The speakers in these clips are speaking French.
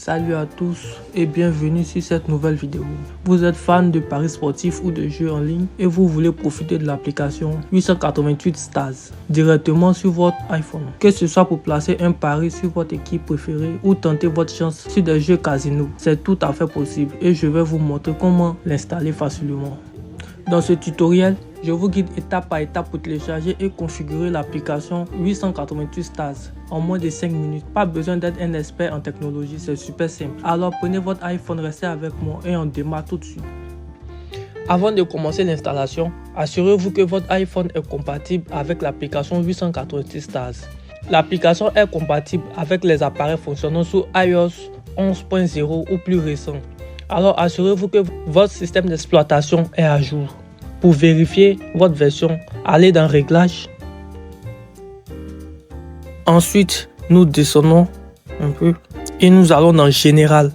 Salut à tous et bienvenue sur cette nouvelle vidéo. Vous êtes fan de paris sportifs ou de jeux en ligne et vous voulez profiter de l'application 888 Stars directement sur votre iPhone. Que ce soit pour placer un pari sur votre équipe préférée ou tenter votre chance sur des jeux casino, c'est tout à fait possible et je vais vous montrer comment l'installer facilement. Dans ce tutoriel, je vous guide étape par étape pour télécharger et configurer l'application 888 Stars en moins de 5 minutes. Pas besoin d'être un expert en technologie, c'est super simple. Alors prenez votre iPhone, restez avec moi et on démarre tout de suite. Avant de commencer l'installation, assurez-vous que votre iPhone est compatible avec l'application 888 Stars. L'application est compatible avec les appareils fonctionnant sous iOS 11.0 ou plus récent. Alors assurez-vous que votre système d'exploitation est à jour. Pour vérifier votre version, allez dans Réglages. Ensuite, nous descendons un peu et nous allons dans Général.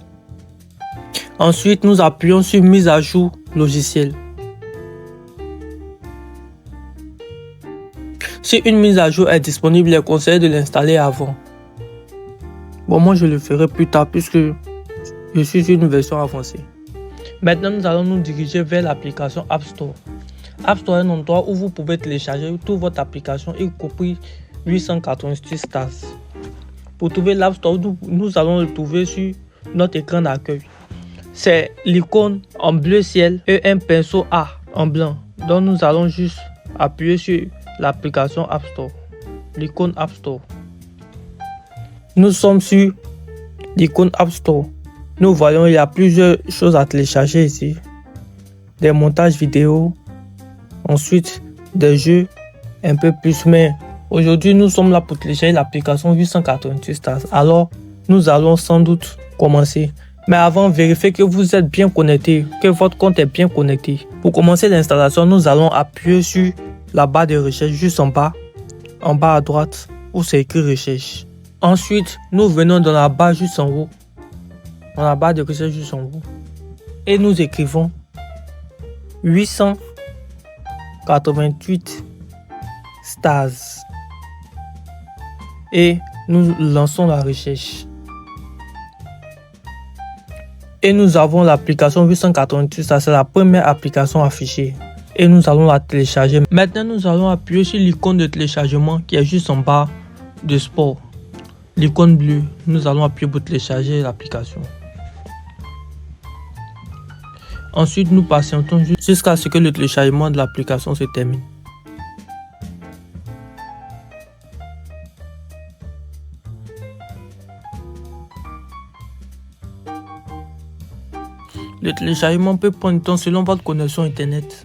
Ensuite, nous appuyons sur Mise à jour logiciel. Si une mise à jour est disponible, il est conseillé de l'installer avant. Bon, moi je le ferai plus tard puisque je suis sur une version avancée. Maintenant, nous allons nous diriger vers l'application App Store. App Store est un endroit où vous pouvez télécharger toute votre application, y compris 888 Stars. Pour trouver l'App Store, nous allons le trouver sur notre écran d'accueil. C'est l'icône en bleu ciel et un pinceau A en blanc. Donc nous allons juste appuyer sur l'application App Store, l'icône App Store. Nous sommes sur l'icône App Store. Nous voyons il y a plusieurs choses à télécharger ici. Des montages vidéo, ensuite des jeux un peu plus. Mais aujourd'hui nous sommes là pour télécharger l'application 888 Stars. Alors nous allons sans doute commencer. Mais avant, vérifiez que vous êtes bien connecté, que votre compte est bien connecté. Pour commencer l'installation, nous allons appuyer sur la barre de recherche juste en bas à droite où c'est écrit recherche. Ensuite, nous venons dans la barre juste en haut. Dans la barre de recherche juste en haut. Et nous écrivons 888 Stars. Et nous lançons la recherche. Et nous avons l'application 888 Stars. C'est la première application affichée. Et nous allons la télécharger. Maintenant, nous allons appuyer sur l'icône de téléchargement qui est juste en bas de sport. L'icône bleue. Nous allons appuyer pour télécharger l'application. Ensuite, nous patientons jusqu'à ce que le téléchargement de l'application se termine. Le téléchargement peut prendre du temps selon votre connexion internet.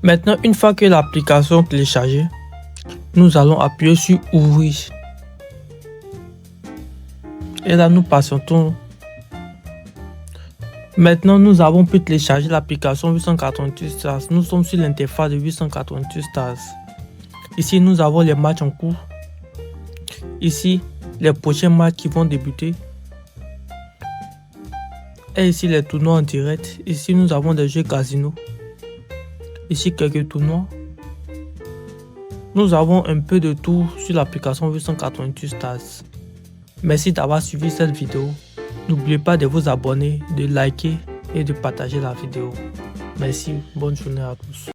Maintenant, une fois que l'application est téléchargée, nous allons appuyer sur Ouvrir. Et là, nous patientons. Maintenant, nous avons pu télécharger l'application 888 Stars. Nous sommes sur l'interface de 888 Stars. Ici, nous avons les matchs en cours. Ici, les prochains matchs qui vont débuter. Et ici, les tournois en direct. Ici, nous avons des jeux casino. Ici, quelques tournois. Nous avons un peu de tout sur l'application 888 Stars. Merci d'avoir suivi cette vidéo. N'oubliez pas de vous abonner, de liker et de partager la vidéo. Merci, bonne journée à tous.